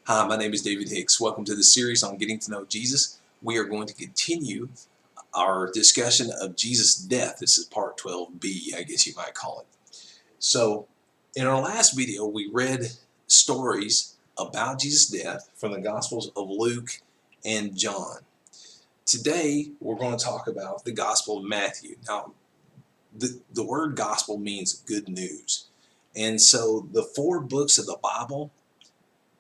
Hi, my name is David Hicks. Welcome to the series on getting to know Jesus. We are going to continue our discussion of Jesus' death. This is part 12b, I guess you might call it. So, in our last video, we read stories about Jesus' death from the Gospels of Luke and John. Today, we're going to talk about the Gospel of Matthew. Now, the word gospel means good news. And so, the 4 books of the Bible,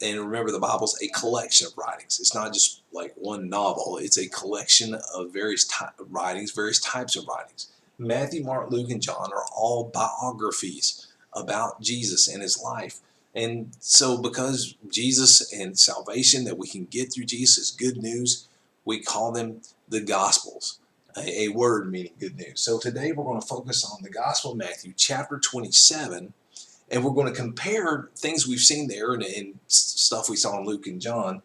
and remember, the Bible's a collection of writings. It's not just like one novel. It's a collection of various writings, various types of writings. Matthew, Mark, Luke, and John are all biographies about Jesus and his life. And so because Jesus and salvation that we can get through Jesus is good news, we call them the Gospels, a word meaning good news. So today we're going to focus on the Gospel of Matthew, chapter 27, and we're going to compare things we've seen there and stuff we saw in Luke and John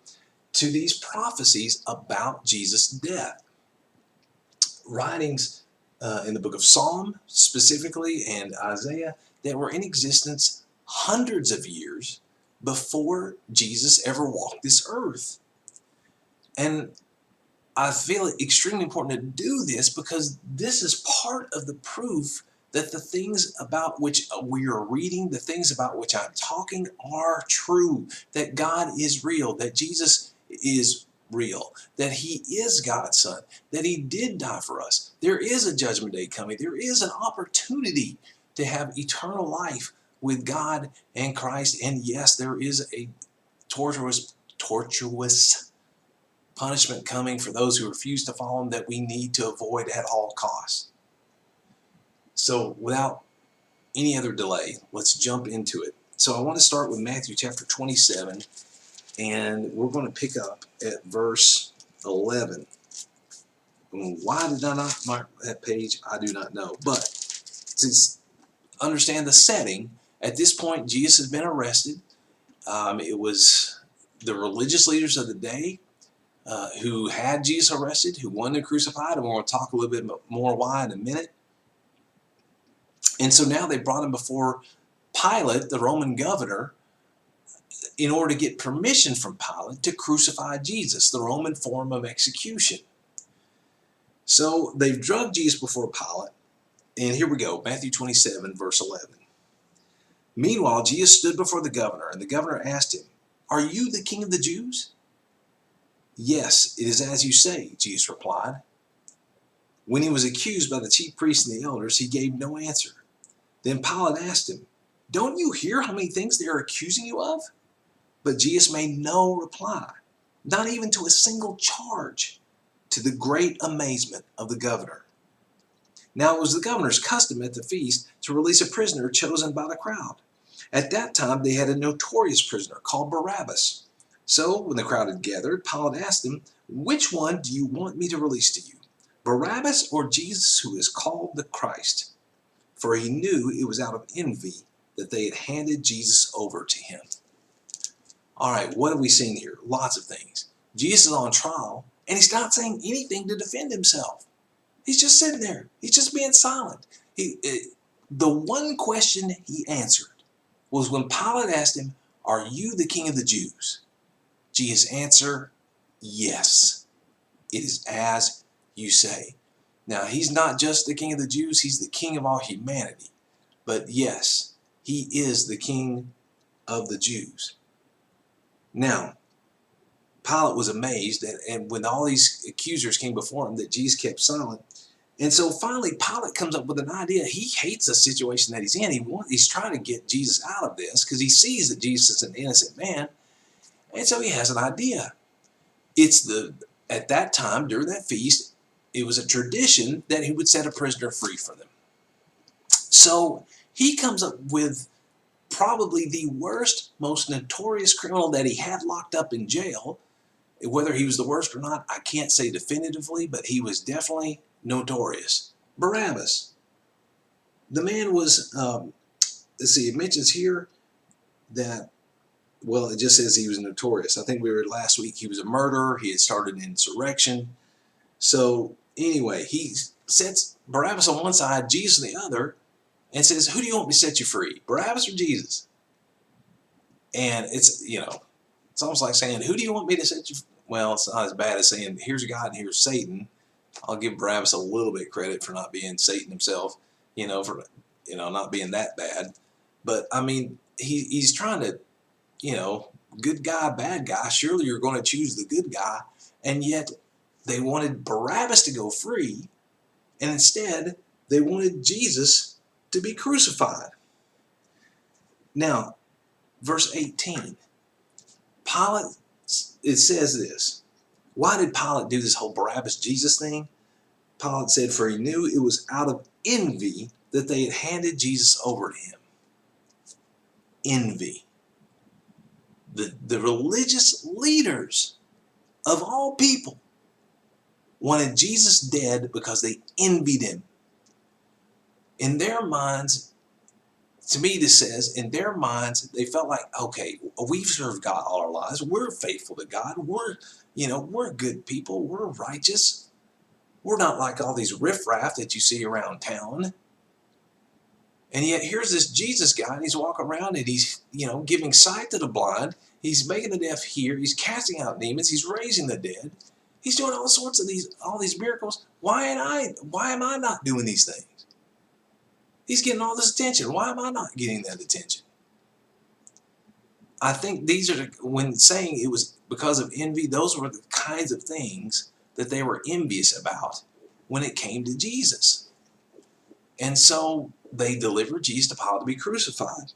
to these prophecies about Jesus' death. Writings in the book of Psalm specifically and Isaiah that were in existence hundreds of years before Jesus ever walked this earth. And I feel it extremely important to do this because this is part of the proof that the things about which we are reading, the things about which I'm talking are true, that God is real, that Jesus is real, that he is God's son, that he did die for us. There is a judgment day coming. There is an opportunity to have eternal life with God and Christ. And yes, there is a torturous punishment coming for those who refuse to follow him that we need to avoid at all costs. So without any other delay, let's jump into it. So I want to start with Matthew chapter 27, and we're going to pick up at verse 11. Why did I not mark that page? I do not know. But to understand the setting, at this point, Jesus has been arrested. It was the religious leaders of the day who had Jesus arrested, who wanted to crucify him. And we're going to talk a little bit more why in a minute. And so now they brought him before Pilate, the Roman governor, in order to get permission from Pilate to crucify Jesus, the Roman form of execution. So they've drugged Jesus before Pilate. And here we go, Matthew 27, verse 11. Meanwhile, Jesus stood before the governor, and the governor asked him, "Are you the king of the Jews?" "Yes, it is as you say," Jesus replied. When he was accused by the chief priests and the elders, he gave no answer. Then Pilate asked him, "Don't you hear how many things they are accusing you of?" But Jesus made no reply, not even to a single charge, to the great amazement of the governor. Now it was the governor's custom at the feast to release a prisoner chosen by the crowd. At that time they had a notorious prisoner called Barabbas. So when the crowd had gathered, Pilate asked them, "Which one do you want me to release to you, Barabbas or Jesus, who is called the Christ?" For he knew it was out of envy that they had handed Jesus over to him. All right, what have we seen here? Lots of things. Jesus is on trial, and he's not saying anything to defend himself. He's just sitting there. He's just being silent. The one question he answered was when Pilate asked him, "Are you the king of the Jews?" Jesus' answer, "Yes, it is as you say." Now, he's not just the king of the Jews, he's the king of all humanity. But yes, he is the king of the Jews. Now, Pilate was amazed and when all these accusers came before him that Jesus kept silent. And so finally, Pilate comes up with an idea. He hates the situation that he's in. He's trying to get Jesus out of this because he sees that Jesus is an innocent man. And so he has an idea. At that time, during that feast, it was a tradition that he would set a prisoner free for them. So he comes up with probably the worst, most notorious criminal that he had locked up in jail. Whether he was the worst or not, I can't say definitively, but he was definitely notorious. Barabbas. The man was, let's see, it mentions here that, well, it just says he was notorious. I think we read last week he was a murderer. He had started an insurrection. So anyway, he sets Barabbas on one side, Jesus on the other, and says, "Who do you want me to set you free, Barabbas or Jesus?" And it's, It's almost like saying, who do you want me to set you? Well, it's not as bad as saying, here's God and here's Satan. I'll give Barabbas a little bit of credit for not being Satan himself, for not being that bad. But I mean, he's trying to, good guy, bad guy. Surely you're going to choose the good guy, and yet they wanted Barabbas to go free, and instead they wanted Jesus to be crucified. Now, verse 18, Pilate, it says this. Why did Pilate do this whole Barabbas Jesus thing? Pilate said, for he knew it was out of envy that they had handed Jesus over to him. Envy. The religious leaders of all people wanted Jesus dead because they envied him. In their minds, to me this says, in their minds, they felt like, okay, we've served God all our lives. We're faithful to God. We're good people. We're righteous. We're not like all these riffraff that you see around town. And yet here's this Jesus guy, and he's walking around and he's, giving sight to the blind. He's making the deaf hear. He's casting out demons. He's raising the dead. He's doing all sorts of all these miracles. Why am I not doing these things? He's getting all this attention. Why am I not getting that attention? I think when saying it was because of envy, those were the kinds of things that they were envious about when it came to Jesus. And so they delivered Jesus to Pilate to be crucified.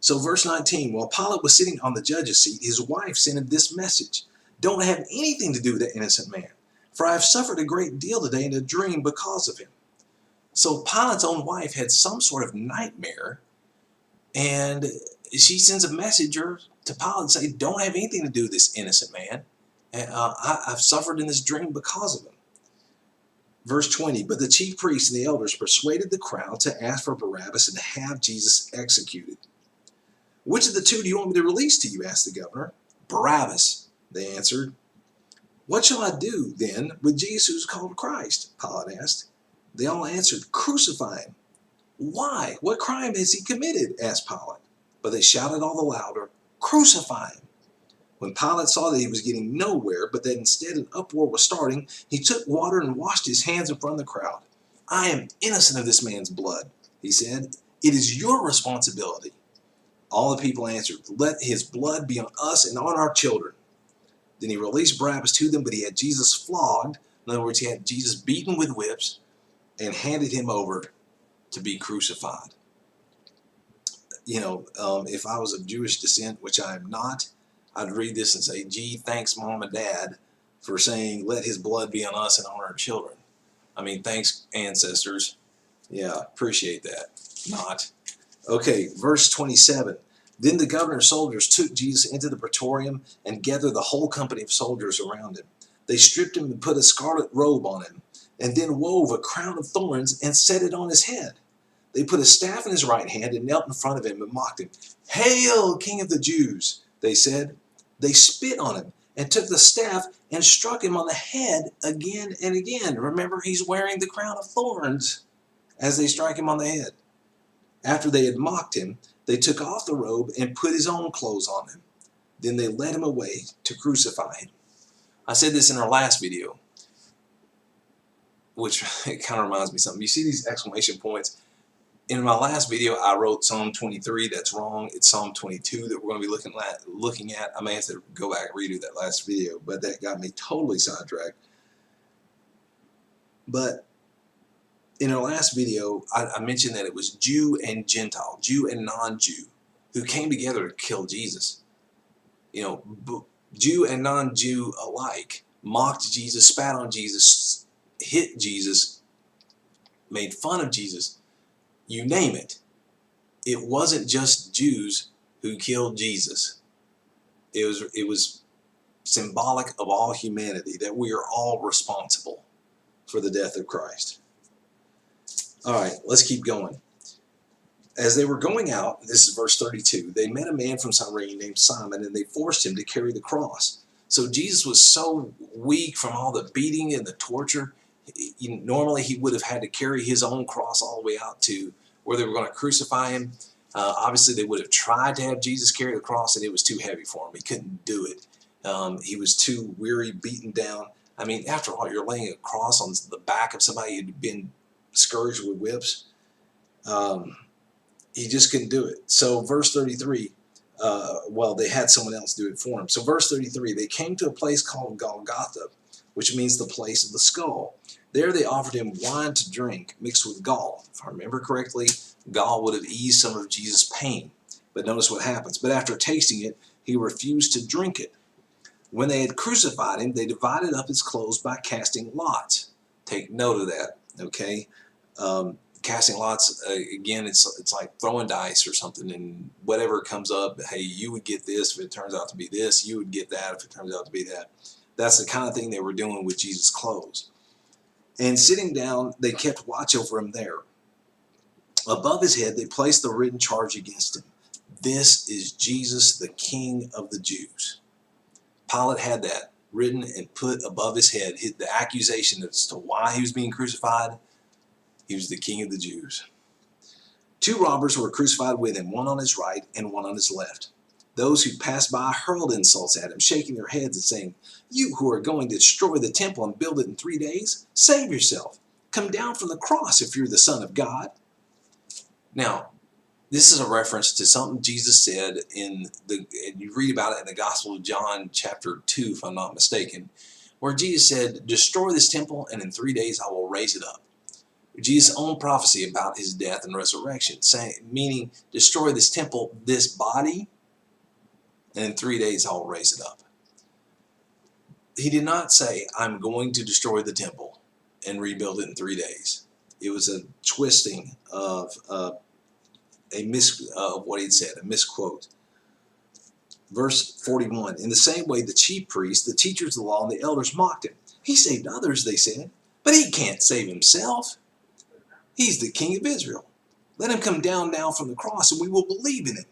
So verse 19, while Pilate was sitting on the judge's seat, his wife sent him this message. Don't have anything to do with that innocent man, for I have suffered a great deal today in a dream because of him. So Pilate's own wife had some sort of nightmare, and she sends a messenger to Pilate and says, don't have anything to do with this innocent man. I've suffered in this dream because of him. Verse 20, but the chief priests and the elders persuaded the crowd to ask for Barabbas and to have Jesus executed. Which of the two do you want me to release to you? Asked the governor. Barabbas, they answered. What shall I do, then, with Jesus who is called Christ? Pilate asked. They all answered, crucify him. Why? What crime has he committed? Asked Pilate. But they shouted all the louder, crucify him. When Pilate saw that he was getting nowhere, but that instead an uproar was starting, he took water and washed his hands in front of the crowd. I am innocent of this man's blood, he said. It is your responsibility. All the people answered, let his blood be on us and on our children. Then he released Barabbas to them, but he had Jesus flogged. In other words, he had Jesus beaten with whips and handed him over to be crucified. If I was of Jewish descent, which I am not, I'd read this and say, gee, thanks, Mom and Dad, for saying, let his blood be on us and on our children. I mean, thanks, ancestors. Yeah, appreciate that. Not. Okay, verse 27. Then the governor's soldiers took Jesus into the praetorium and gathered the whole company of soldiers around him. They stripped him and put a scarlet robe on him, and then wove a crown of thorns and set it on his head. They put a staff in his right hand and knelt in front of him and mocked him. Hail, King of the Jews, they said. They spit on him and took the staff and struck him on the head again and again. Remember, he's wearing the crown of thorns as they strike him on the head. After they had mocked him, they took off the robe and put his own clothes on him. Then they led him away to crucify him. I said this in our last video, which it kind of reminds me of something. You see these exclamation points? In my last video, I wrote Psalm 23. That's wrong. It's Psalm 22 that we're going to be looking at. I may have to go back and redo that last video, but that got me totally sidetracked. But in our last video, I mentioned that it was Jew and Gentile, Jew and non-Jew, who came together to kill Jesus. Jew and non-Jew alike mocked Jesus, spat on Jesus, hit Jesus, made fun of Jesus. You name it. It wasn't just Jews who killed Jesus. It was symbolic of all humanity, that we are all responsible for the death of Christ. All right, let's keep going. As they were going out, this is verse 32, they met a man from Cyrene named Simon, and they forced him to carry the cross. So Jesus was so weak from all the beating and the torture. Normally he would have had to carry his own cross all the way out to where they were going to crucify him. Obviously, they would have tried to have Jesus carry the cross, and it was too heavy for him. He couldn't do it. He was too weary, beaten down. I mean, after all, you're laying a cross on the back of somebody who'd been scourged with whips. He just couldn't do it. So verse 33, well, they had someone else do it for him. So verse 33, they came to a place called Golgotha, which means the place of the skull. There they offered him wine to drink mixed with gall. If I remember correctly, gall would have eased some of Jesus' pain. But notice what happens. But after tasting it, he refused to drink it. When they had crucified him, they divided up his clothes by casting lots. Take note of that, okay? Casting lots, again, it's like throwing dice or something, and whatever comes up, hey, you would get this if it turns out to be this, you would get that if it turns out to be that. That's the kind of thing they were doing with Jesus' clothes. And sitting down, they kept watch over him there. Above his head, they placed the written charge against him. This is Jesus, the King of the Jews. Pilate had that written and put above his head, the accusation as to why he was being crucified. He was the King of the Jews. Two robbers were crucified with him, one on his right and one on his left. Those who passed by hurled insults at him, shaking their heads and saying, "You who are going to destroy the temple and build it in 3 days, save yourself. Come down from the cross if you're the Son of God." Now, this is a reference to something Jesus said and you read about it in the Gospel of John chapter 2, if I'm not mistaken, where Jesus said, "Destroy this temple and in 3 days I will raise it up." Jesus' own prophecy about his death and resurrection, meaning destroy this temple, this body, and in 3 days I will raise it up. He did not say, "I'm going to destroy the temple and rebuild it in 3 days." It was a twisting of what he'd said, a misquote. Verse 41, in the same way the chief priests, the teachers of the law, and the elders mocked him. "He saved others," they said, "but he can't save himself. He's the King of Israel. Let him come down now from the cross and we will believe in him.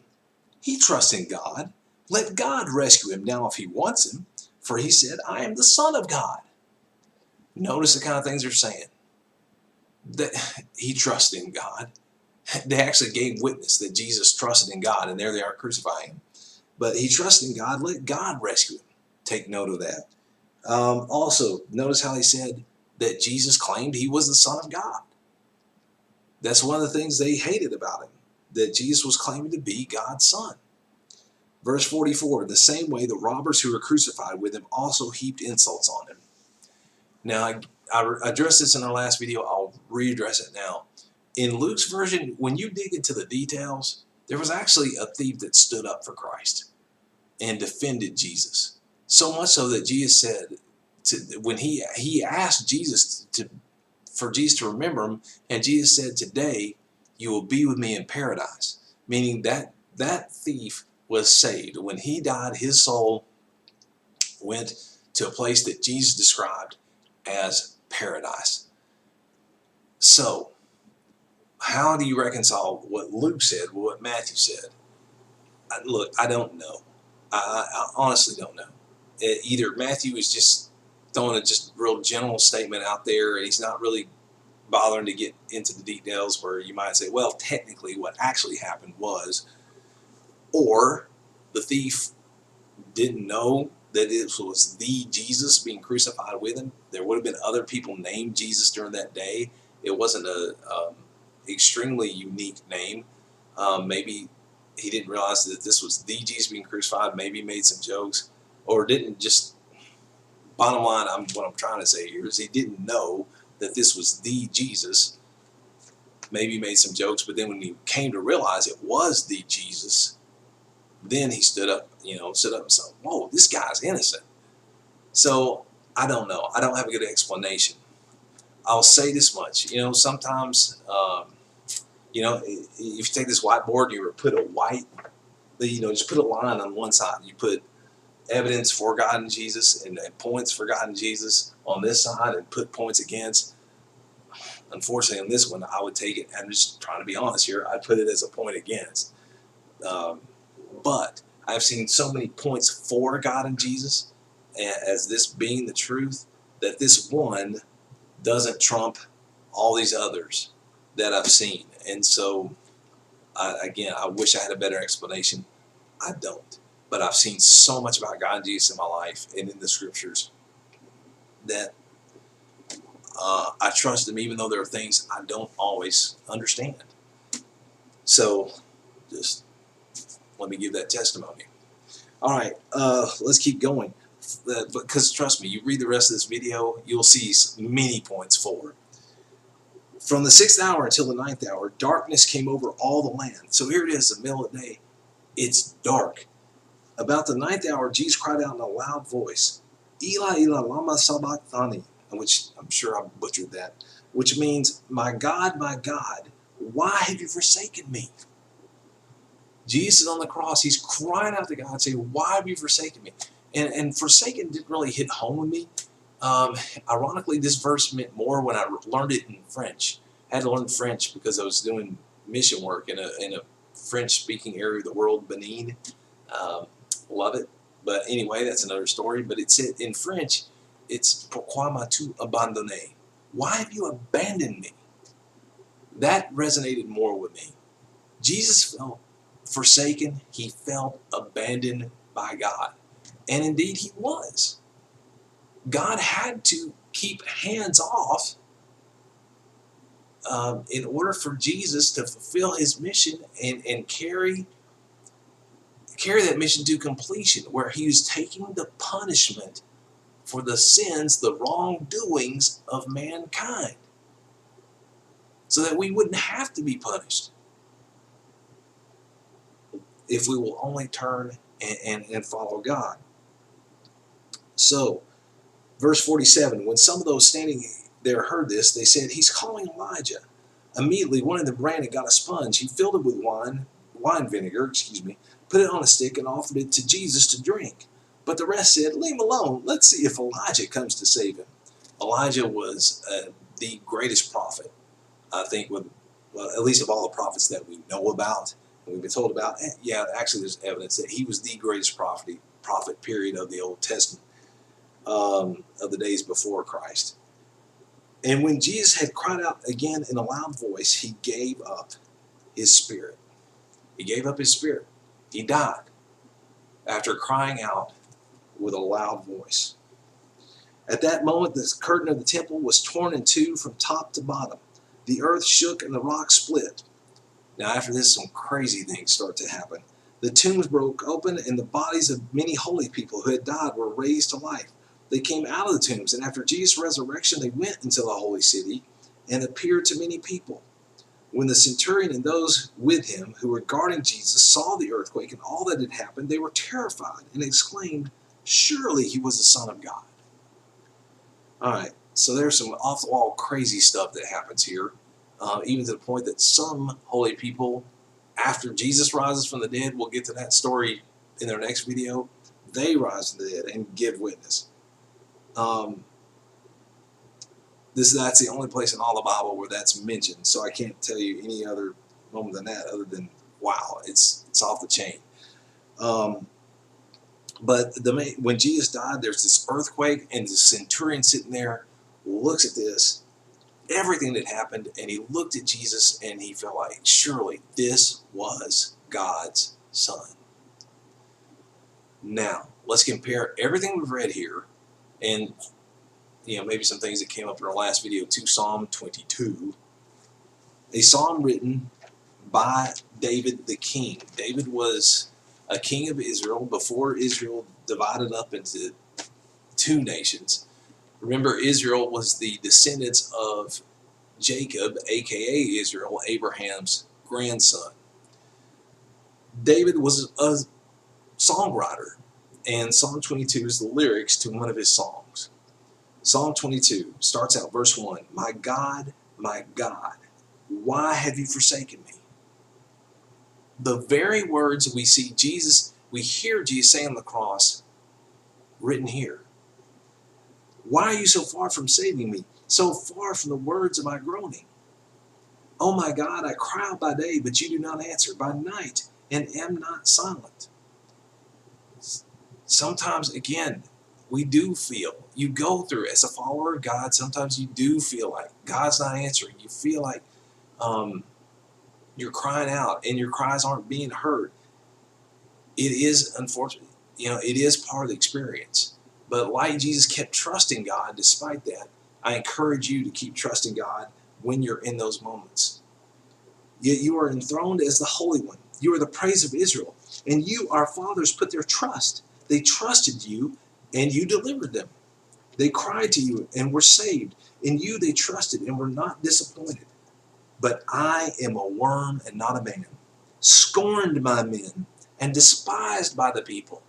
He trusts in God. Let God rescue him now if he wants him, for he said, 'I am the Son of God.'" Notice the kind of things they're saying. That he trusted in God. They actually gave witness that Jesus trusted in God, and there they are crucifying him. But he trusted in God. Let God rescue him. Take note of that. Also, notice how he said that Jesus claimed he was the Son of God. That's one of the things they hated about him, that Jesus was claiming to be God's Son. Verse 44, the same way the robbers who were crucified with him also heaped insults on him. Now, I addressed this in our last video. I'll readdress it now. In Luke's version, when you dig into the details, there was actually a thief that stood up for Christ and defended Jesus. So much so that Jesus said, when he asked Jesus for Jesus to remember him, and Jesus said, "Today you will be with me in paradise," meaning that thief was saved. When he died, his soul went to a place that Jesus described as paradise. So, how do you reconcile what Luke said with what Matthew said? Look, I don't know. I honestly don't know. Either Matthew is just throwing a just real general statement out there, and he's not really bothering to get into the details where you might say, well, technically what actually happened was, or the thief didn't know that it was the Jesus being crucified with him. There would have been other people named Jesus during that day. It wasn't a extremely unique name. Maybe he didn't realize that this was the Jesus being crucified. Maybe he made some jokes, or didn't just. Bottom line, what I'm trying to say here is he didn't know that this was the Jesus. Maybe he made some jokes, but then when he came to realize it was the Jesus, then he stood up and said, "Whoa, this guy's innocent." So I don't know. I don't have a good explanation. I'll say this much. Sometimes, if you take this whiteboard and you put just put a line on one side. You put evidence for God and Jesus and points for God and Jesus on this side, and put points against. Unfortunately, on this one, I would take it, I'm just trying to be honest here, I'd put it as a point against. But I've seen so many points for God and Jesus as this being the truth, that this one doesn't trump all these others that I've seen. And so Again, I wish I had a better explanation. I don't. But I've seen so much about God and Jesus in my life and in the scriptures that I trust him even though there are things I don't always understand. So just let me give that testimony. All right, let's keep going. Because trust me, you read the rest of this video, you'll see many points forward. From the 6th hour until the 9th hour, darkness came over all the land. So here it is, the middle of the day. It's dark. About the 9th hour, Jesus cried out in a loud voice, Eli, Eli, lama sabachthani, which I'm sure I butchered that, which means, my God, why have you forsaken me? Jesus is on the cross. He's crying out to God, saying, why have you forsaken me? And forsaken didn't really hit home with me. Ironically, this verse meant more when I learned it in French. I had to learn French because I was doing mission work in a French-speaking area of the world, Benin. Love it. But anyway, that's another story. But it's in French, it's Pourquoi m'as-tu abandonné? Why have you abandoned me? That resonated more with me. Jesus felt forsaken. He felt abandoned by God. And indeed he was. God had to keep hands off in order for Jesus to fulfill his mission and carry that mission to completion, where he was taking the punishment for the sins, the wrongdoings of mankind, so that we wouldn't have to be punished if we will only turn and follow God. So, verse 47, when some of those standing there heard this, they said, he's calling Elijah. Immediately, one of them ran and got a sponge. He filled it with wine vinegar, put it on a stick and offered it to Jesus to drink. But the rest said, leave him alone. Let's see if Elijah comes to save him. Elijah was the greatest prophet, I think, at least of all the prophets that we know about and we've been told about. Yeah, actually, there's evidence that he was the greatest prophet period of the Old Testament, of the days before Christ. And when Jesus had cried out again in a loud voice, he gave up his spirit. He gave up his spirit. He died after crying out with a loud voice. At that moment, the curtain of the temple was torn in two from top to bottom. The earth shook and the rocks split. Now, after this, some crazy things start to happen. The tombs broke open, and the bodies of many holy people who had died were raised to life. They came out of the tombs, and after Jesus' resurrection, they went into the holy city and appeared to many people. When the centurion and those with him who were guarding Jesus saw the earthquake and all that had happened, they were terrified and exclaimed, surely he was the Son of God. All right, so there's some off-the-wall crazy stuff that happens here, even to the point that some holy people, after Jesus rises from the dead, we'll get to that story in their next video, they rise from the dead and give witness. That's the only place in all the Bible where that's mentioned, so I can't tell you any other moment than that, other than, wow, it's off the chain. But when Jesus died, there's this earthquake, and the centurion sitting there looks at this, everything that happened, and he looked at Jesus, and he felt like, surely this was God's Son. Now, let's compare everything we've read here, and maybe some things that came up in our last video, to Psalm 22, a psalm written by David the king. David was a king of Israel before Israel divided up into two nations. Remember, Israel was the descendants of Jacob, aka Israel, Abraham's grandson. David was a songwriter, and Psalm 22 is the lyrics to one of his songs. Psalm 22 starts out verse 1, my God, why have you forsaken me? The very words we hear Jesus say on the cross, written here. Why are you so far from saving me? So far from the words of my groaning? Oh my God, I cry out by day, but you do not answer, by night, and am not silent. Sometimes, again, we do feel, you go through, as a follower of God, sometimes you do feel like God's not answering. You feel like you're crying out and your cries aren't being heard, it is unfortunate. It is part of the experience. But like Jesus kept trusting God despite that, I encourage you to keep trusting God when you're in those moments. Yet you are enthroned as the Holy One. You are the praise of Israel. And you, our fathers, put their trust. They trusted you, and you delivered them. They cried to you and were saved. In you they trusted and were not disappointed. But I am a worm and not a man, scorned by men and despised by the people.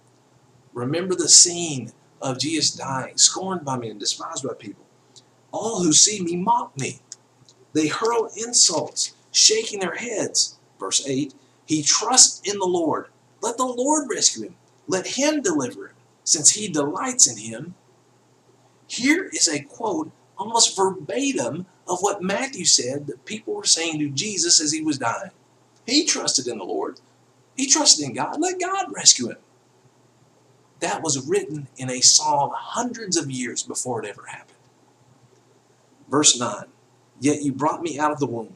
Remember the scene of Jesus dying, scorned by men, despised by people. All who see me mock me. They hurl insults, shaking their heads. Verse 8, he trusts in the Lord. Let the Lord rescue him. Let him deliver him, since he delights in him. Here is a quote, almost verbatim, of what Matthew said that people were saying to Jesus as he was dying. He trusted in the Lord. He trusted in God. Let God rescue him. That was written in a psalm hundreds of years before it ever happened. Verse 9, yet you brought me out of the womb.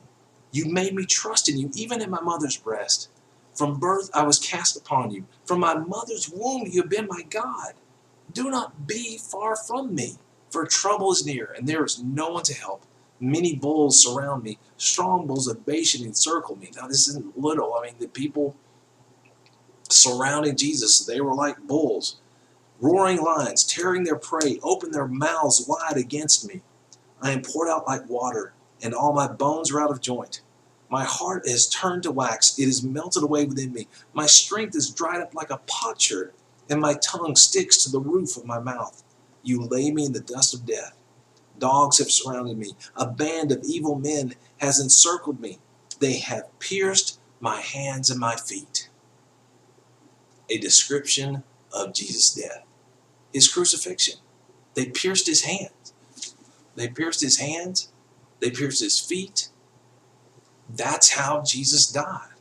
You made me trust in you, even in my mother's breast. From birth I was cast upon you. From my mother's womb you have been my God. Do not be far from me, for trouble is near, and there is no one to help. Many bulls surround me. Strong bulls of Bashan encircle me. Now this isn't little. The people surrounding Jesus, they were like bulls. Roaring lions, tearing their prey, open their mouths wide against me. I am poured out like water, and all my bones are out of joint. My heart is turned to wax. It is melted away within me. My strength is dried up like a potsherd, and my tongue sticks to the roof of my mouth. You lay me in the dust of death. Dogs have surrounded me. A band of evil men has encircled me. They have pierced my hands and my feet. A description of Jesus' death. His crucifixion. They pierced his hands. They pierced his hands. They pierced his feet. That's how Jesus died.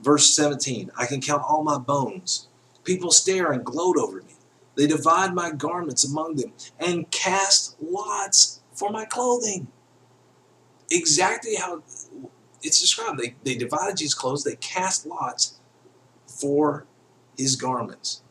Verse 17, I can count all my bones. People stare and gloat over me. They divide my garments among them and cast lots for my clothing. Exactly how it's described. They divided Jesus' clothes. They cast lots for his garments.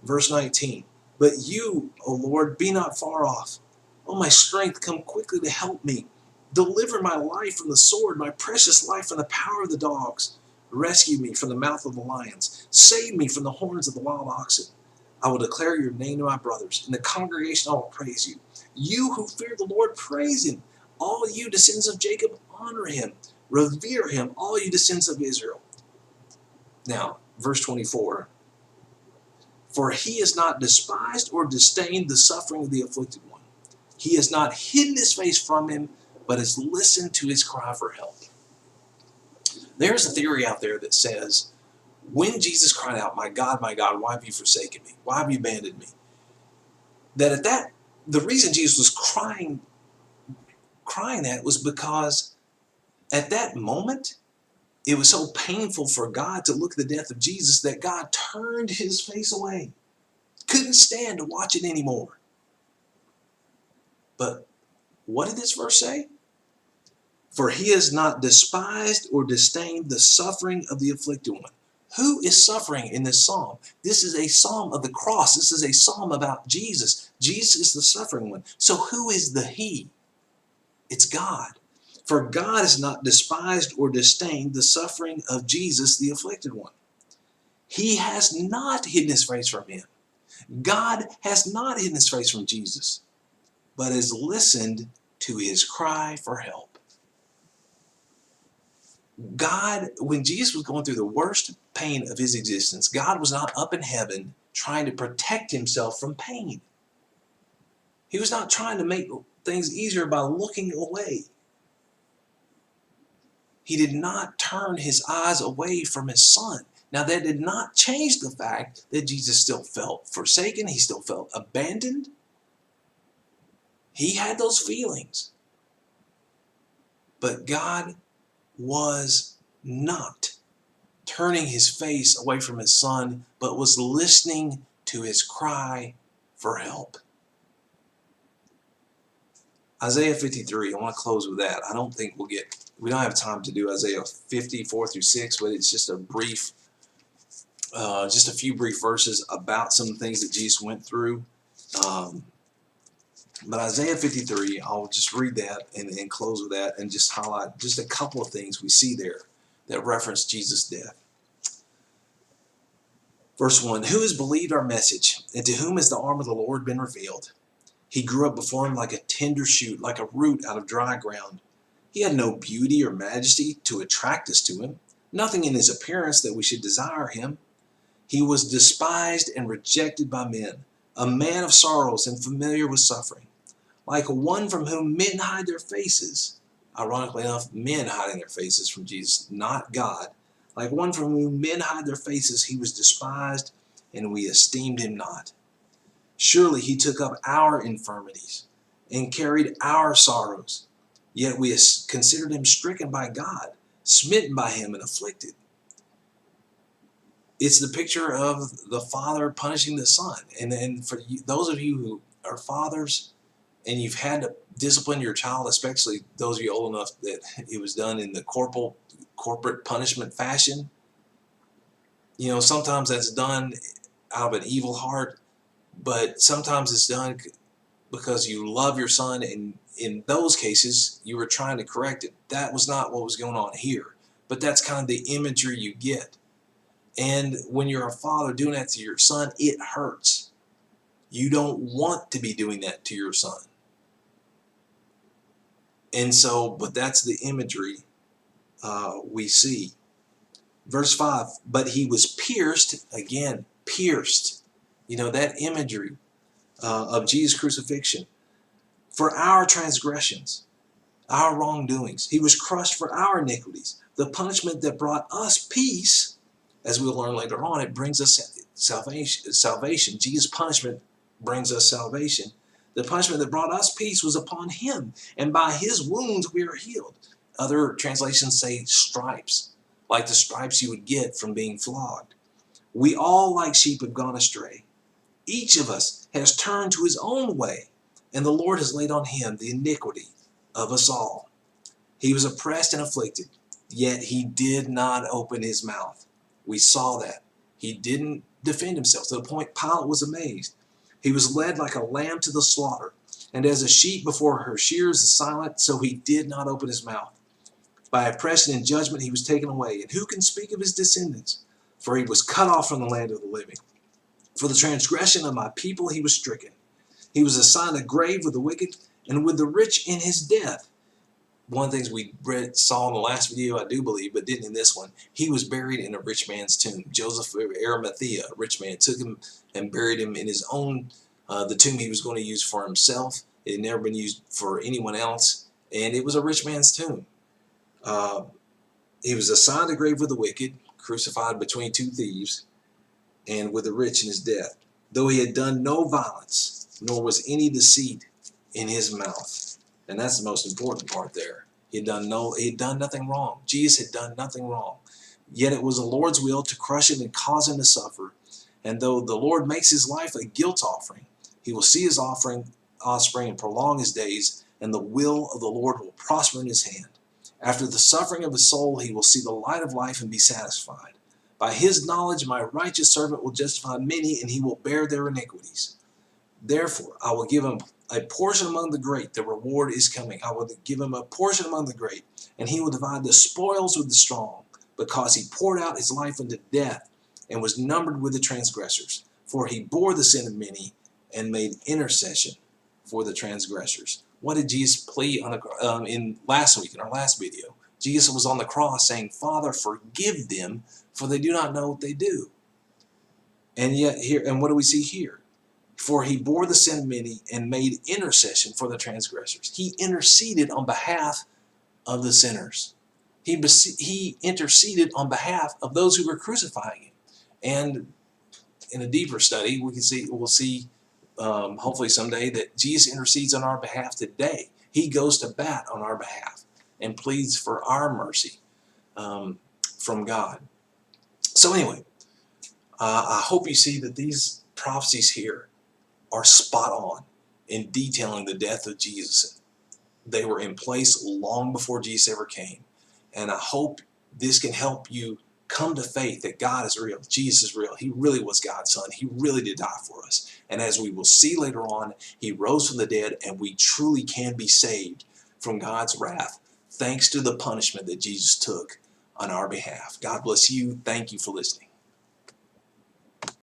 Verse 19, but you, O Lord, be not far off. O my strength, come quickly to help me. Deliver my life from the sword, my precious life from the power of the dogs. Rescue me from the mouth of the lions. Save me from the horns of the wild oxen. I will declare your name to my brothers. In the congregation I will praise you. You who fear the Lord, praise him. All you descendants of Jacob, honor him. Revere him, all you descendants of Israel. Now, verse 24. For he has not despised or disdained the suffering of the afflicted one. He has not hidden his face from him, but has listened to his cry for help. There's a theory out there that says, when Jesus cried out, my God, why have you forsaken me? Why have you abandoned me? The reason Jesus was crying that was because at that moment, it was so painful for God to look at the death of Jesus that God turned his face away. Couldn't stand to watch it anymore. But what did this verse say? For he has not despised or disdained the suffering of the afflicted one. Who is suffering in this psalm? This is a psalm of the cross. This is a psalm about Jesus. Jesus is the suffering one. So who is the he? It's God. For God has not despised or disdained the suffering of Jesus, the afflicted one. He has not hidden his face from him. God has not hidden his face from Jesus, but has listened to his cry for help. God, when Jesus was going through the worst pain of his existence, God was not up in heaven trying to protect himself from pain. He was not trying to make things easier by looking away. He did not turn his eyes away from his son. Now, that did not change the fact that Jesus still felt forsaken. He still felt abandoned. He had those feelings. But God was not turning his face away from his son, but was listening to his cry for help. Isaiah 53, I want to close with that. I don't think we'll get We don't have time to do Isaiah 54 through 6, but it's just a brief, just a few brief verses about some things that Jesus went through. But Isaiah 53, I'll just read that and close with that and just highlight just a couple of things we see there that reference Jesus' death. Verse 1, who has believed our message, and to whom has the arm of the Lord been revealed? He grew up before him like a tender shoot, like a root out of dry ground. He had no beauty or majesty to attract us to him, nothing in his appearance that we should desire him. He was despised and rejected by men, a man of sorrows and familiar with suffering. Like one from whom men hide their faces. Ironically enough, men hiding their faces from Jesus, not God. Like one from whom men hide their faces, he was despised, and we esteemed him not. Surely he took up our infirmities and carried our sorrows. Yet we considered him stricken by God, smitten by him, and afflicted. It's the picture of the Father punishing the Son. And then for those of you who are fathers, and you've had to discipline your child, especially those of you old enough that it was done in the corporate punishment fashion, sometimes that's done out of an evil heart, but sometimes it's done because you love your son, and in those cases, you were trying to correct it. That was not what was going on here, but that's kind of the imagery you get. And when you're a father doing that to your son, it hurts. You don't want to be doing that to your son. And so, but that's the imagery we see. Verse 5, but he was pierced, again, pierced. That imagery of Jesus' crucifixion for our transgressions, our wrongdoings. He was crushed for our iniquities. The punishment that brought us peace, as we'll learn later on, it brings us salvation. Jesus' punishment brings us salvation. The punishment that brought us peace was upon him, and by his wounds we are healed. Other translations say stripes, like the stripes you would get from being flogged. We all, like sheep, have gone astray. Each of us has turned to his own way, and the Lord has laid on him the iniquity of us all. He was oppressed and afflicted, yet he did not open his mouth. We saw that. He didn't defend himself, to the point Pilate was amazed. He was led like a lamb to the slaughter, and as a sheep before her shears is silent, so he did not open his mouth. By oppression and judgment he was taken away, and who can speak of his descendants? For he was cut off from the land of the living. For the transgression of my people he was stricken. He was assigned a grave with the wicked and with the rich in his death. One of the things we saw in the last video, I do believe, but didn't in this one, he was buried in a rich man's tomb. Joseph of Arimathea, a rich man, took him and buried him in his own, the tomb he was going to use for himself. It had never been used for anyone else, and it was a rich man's tomb. He was assigned a grave with the wicked, crucified between two thieves, and with the rich in his death. Though he had done no violence, nor was any deceit in his mouth. And that's the most important part there. He had done nothing wrong. Jesus had done nothing wrong. Yet it was the Lord's will to crush him and cause him to suffer. And though the Lord makes his life a guilt offering, he will see his offspring and prolong his days, and the will of the Lord will prosper in his hand. After the suffering of his soul, he will see the light of life and be satisfied. By his knowledge, my righteous servant will justify many, and he will bear their iniquities. Therefore, I will give him a portion among the great. The reward is coming. I will give him a portion among the great, and he will divide the spoils with the strong, because he poured out his life unto death and was numbered with the transgressors. For he bore the sin of many and made intercession for the transgressors. What did Jesus plead in last week, in our last video? Jesus was on the cross saying, Father, forgive them, for they do not know what they do. And yet here, and what do we see here? For he bore the sin of many and made intercession for the transgressors. He interceded on behalf of the sinners. He interceded on behalf of those who were crucifying him. And in a deeper study, we'll see hopefully someday that Jesus intercedes on our behalf today. He goes to bat on our behalf and pleads for our mercy from God. So anyway, I hope you see that these prophecies here are spot on in detailing the death of Jesus. They were in place long before Jesus ever came. And I hope this can help you come to faith that God is real, Jesus is real. He really was God's son. He really did die for us. And as we will see later on, he rose from the dead, and we truly can be saved from God's wrath thanks to the punishment that Jesus took on our behalf. God bless you. Thank you for listening.